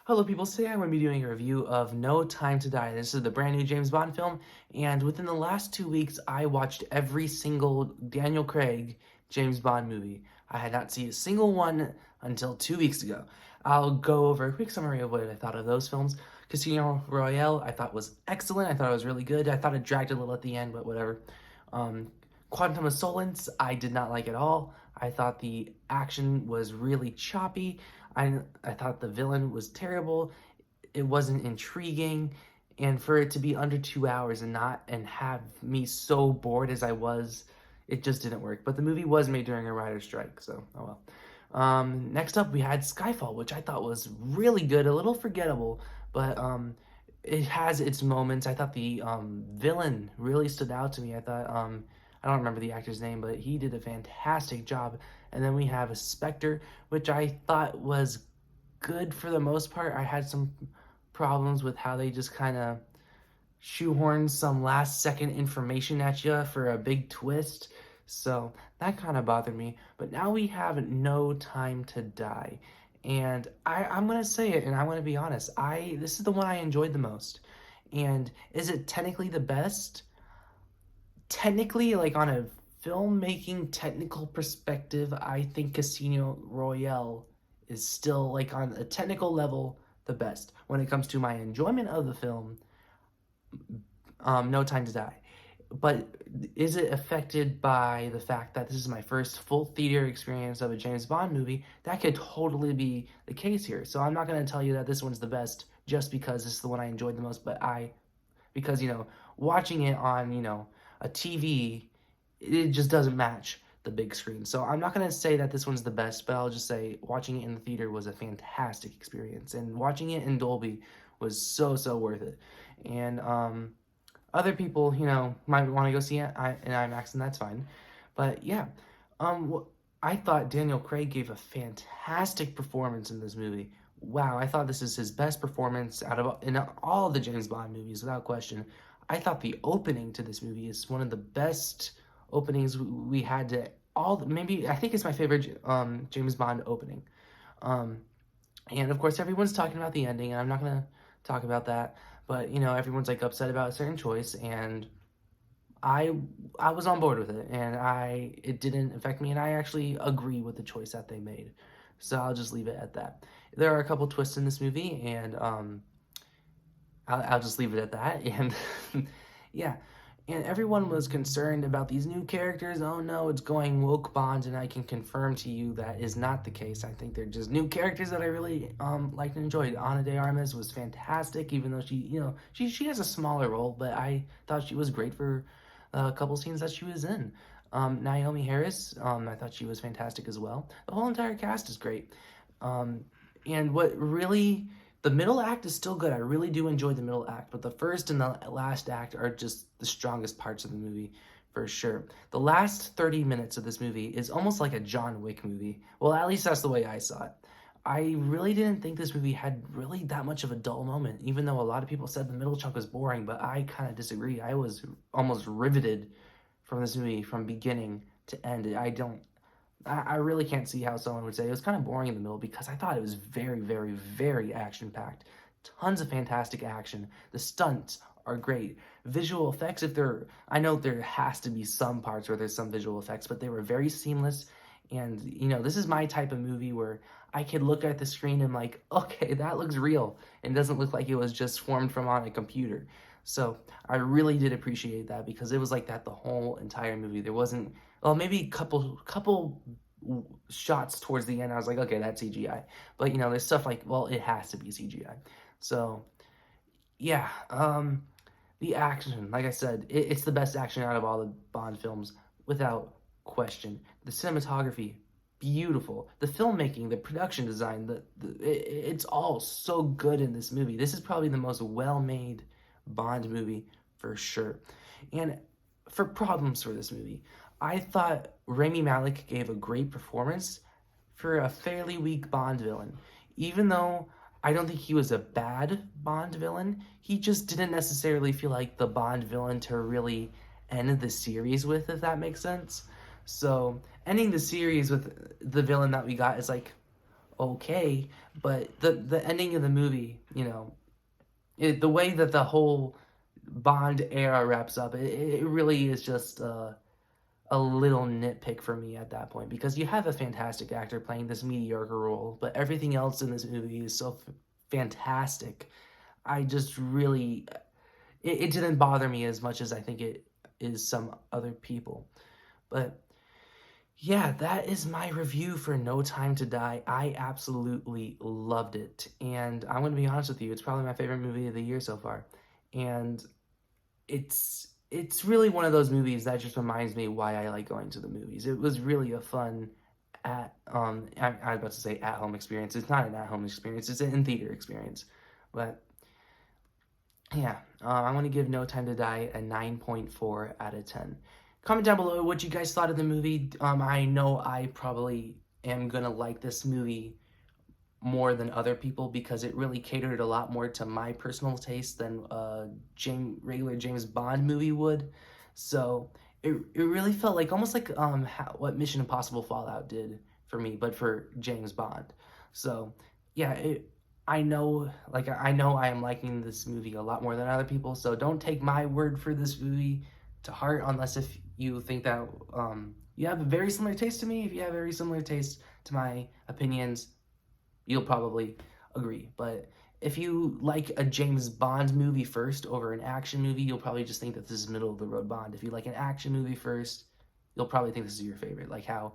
Hello people, today I'm going to be doing a review of No Time to Die. This is the brand new James Bond film, and within the last 2 weeks, I watched every single Daniel Craig James Bond movie. I had not seen a single one until 2 weeks ago. I'll go over a quick summary of what I thought of those films. Casino Royale, I thought was excellent. I thought it was really good. I thought it dragged a little at the end, but whatever. Um, Quantum of Solace, I did not like at all. I thought the action was really choppy. I thought the villain was terrible. It wasn't intriguing, and for it to be under 2 hours and have me so bored as I was, it just didn't work. But the movie was made during a writer's strike, so oh well. Next up, we had Skyfall, which I thought was really good, a little forgettable, but it has its moments. I thought the villain really stood out to me. I thought I don't remember the actor's name, but he did a fantastic job. And then we have a Spectre, which I thought was good for the most part. I had some problems with how they just kind of shoehorned some last second information at you for a big twist. So that kind of bothered me. But now we have No Time to Die. And I'm going to say it, and I'm going to be honest. This is the one I enjoyed the most. And is it technically the best? Technically, like on a filmmaking technical perspective, I think Casino Royale is still, like, on a technical level, the best. When it comes to my enjoyment of the film, No Time to Die. But is it affected by the fact that this is my first full theater experience of a James Bond movie? That could totally be the case here. So I'm not going to tell you that this one's the best just because this is the one I enjoyed the most, but because, watching it on, a TV, it just doesn't match the big screen. So I'm not going to say that this one's the best, but I'll just say watching it in the theater was a fantastic experience. And watching it in Dolby was so worth it. And other people, might want to go see it in IMAX, and that's fine. But yeah, I thought Daniel Craig gave a fantastic performance in this movie. Wow, I thought this is his best performance in all the James Bond movies, without question. I thought the opening to this movie is one of the best openings we had to maybe I think it's my favorite James Bond opening. And of course everyone's talking about the ending, and I'm not gonna talk about that, but everyone's like upset about a certain choice, and I was on board with it, and it didn't affect me, and I actually agree with the choice that they made. So I'll just leave it at that. There are a couple twists in this movie, and I'll just leave it at that. And yeah, and everyone was concerned about these new characters. Oh no, it's going woke Bond, and I can confirm to you that is not the case. I think they're just new characters that I really liked and enjoyed. Ana de Armas was fantastic, even though she has a smaller role, but I thought she was great for a couple scenes that she was in. Naomi Harris, I thought she was fantastic as well. The whole entire cast is great. And the middle act is still good. I really do enjoy the middle act, but the first and the last act are just the strongest parts of the movie, for sure. The last 30 minutes of this movie is almost like a John Wick movie. Well, at least that's the way I saw it. I really didn't think this movie had really that much of a dull moment, even though a lot of people said the middle chunk was boring, but I kind of disagree. I was almost riveted from this movie from beginning to end. I really can't see how someone would say it was kind of boring in the middle, because I thought it was very action-packed. Tons of fantastic action. The stunts are great. Visual effects, I know there has to be some parts where there's some visual effects, but they were very seamless. And, this is my type of movie where I could look at the screen and like, okay, that looks real. And doesn't look like it was just formed from on a computer. So I really did appreciate that, because it was like that the whole entire movie. There wasn't, well, maybe a couple shots towards the end, I was like, okay, that's CGI. But, there's stuff like, well, it has to be CGI. So, yeah, the action, like I said, it's the best action out of all the Bond films, without question. The cinematography, beautiful. The filmmaking, the production design, it's all so good in this movie. This is probably the most well-made Bond movie for sure. And for problems for this movie, I thought Rami Malek gave a great performance for a fairly weak Bond villain. Even though I don't think he was a bad Bond villain, he just didn't necessarily feel like the Bond villain to really end the series with, if that makes sense. So ending the series with the villain that we got is like, okay, but the ending of the movie, you know, the way that the whole Bond era wraps up, it really is just a little nitpick for me at that point, because you have a fantastic actor playing this mediocre role, but everything else in this movie is so fantastic. I just really, it didn't bother me as much as I think it is some other people. But yeah, that is my review for No Time to Die. I absolutely loved it. And I'm going to be honest with you, it's probably my favorite movie of the year so far. And it's really one of those movies that just reminds me why I like going to the movies. It was really a fun I was about to say at home experience. It's not an at home experience. It's an in theater experience. But yeah, I'm gonna give No Time to Die a 9.4 out of 10. Comment down below what you guys thought of the movie. I know I probably am gonna like this movie more than other people because it really catered a lot more to my personal taste than a regular James Bond movie would. So it really felt like almost like what Mission Impossible Fallout did for me, but for James Bond. So yeah, I know I am liking this movie a lot more than other people. So don't take my word for this movie to heart unless if you think that you have a very similar taste to me. If you have a very similar taste to my opinions, you'll probably agree. But if you like a James Bond movie first over an action movie, you'll probably just think that this is middle of the road Bond. If you like an action movie first, you'll probably think this is your favorite, like how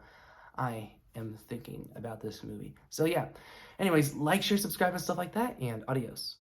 I am thinking about this movie. So yeah, anyways, like, share, subscribe, and stuff like that, and adios.